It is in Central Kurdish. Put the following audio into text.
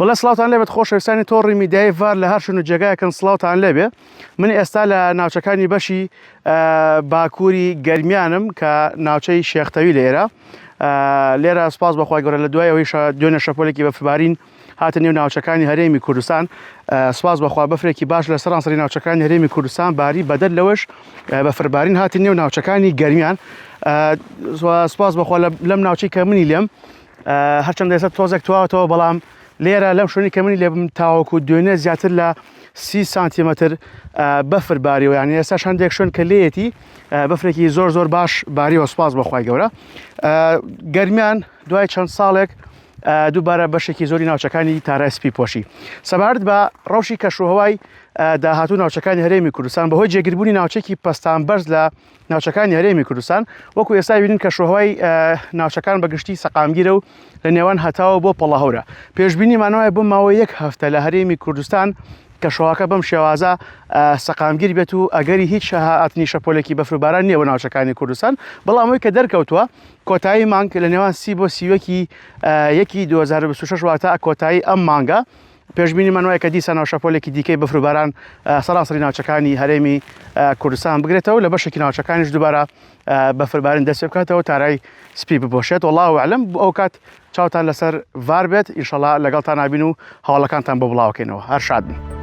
وڵا سڵاوتان لێبێت خۆشەویستانی تۆڕی میدیای ڤار لە هەر شوێن و جێگایەکەن سڵاوتان لێبێ. من ئێستا لە ناوچەکانی بەشی باکووری گەرمیانم کە ناوچەی شێختەوی لێرە. لێرە سوپاس بەخوای گەورە لە دوای ئەوەی دوێنێ شەپۆلێکی بەفربارین هاتە نێو ناوچەکانی هەرێمی کوردستان. سوپاس بەخوا بەفرێکی باش لە سەرانسەری ناوچەکانی هەرێمی کوردستان باری بەدەر لەوەش بەفربارین هاتە نێو ناوچەکانی گەرمیان. سوپاس بەخوا لەم ناوچەی کە منی لێم هەرچەندە ئێستا تۆزێک تواوەتەوە، بەڵام لێرە لەم شوێنی کە منی لێبم تاوەکو دوێنێ زیاتر لە 30 سانتیمەتر بەفر باریەوە، یعنی ئێستاش هەندێک شوێن کە لێیەتی بەفرێکی زۆر باش باریەوە. سوپاس بەخوای گەورە. گەرمیان دوای چەند ساڵێک دووبارە بەشێکی زۆری ناوچەکانی تارای سپی پۆشی سەبارەت بە ڕەوشی کەشوهەوای داهاتوو ناوچەکانی هەرێمی کوردستان بەهۆی جێگیربوونی ناوچێکی پەستان بەرز لە ناوچەکانی هەرێمی کوردستان. وەکو ئێستا بینین کەشوهەوای ناوچەکان بەگشتی سەقامگیرە و لە نێوان هەتاوە بۆ پەڵەهەورە. پێشبینیمانەوەیە بۆ ماوەی 1 هەفتە لە هەرێمی کوردستان کەشوهەکە بەم شێوازە سەقامگیر بێت و ئەگەری هیچ هاتنی شەپۆلێکی بەفرباران نییە بۆ ناوچەکانی کوردستان. بەڵام ئەوەی کە دەرکەوتووە کۆتایی مانگ لە نێوان 30 بۆ 31 یەکی 2026 واتە کۆتایی ئەم مانگە. پێشبینیمان وایە کە دیسانەوە شەپۆلێکی دیکەی بەفرباران سەرانسەری ناوچەکانی هەرێمی کوردستان بگرێتەوە، لە بەشێکی ناوچەکانیش دووبارە بەفربارین دەست پێ بکاتەوە تارای سپی بپۆشێت. وەڵڵاهو ئەعلەم. ئەو کات چاوتان لەسەر ڤار بێت، ئینشەڵڵا لەگەڵتان نابین و هەواڵەکانتان بۆ بڵاوکەینەوە. هەر شاد بن.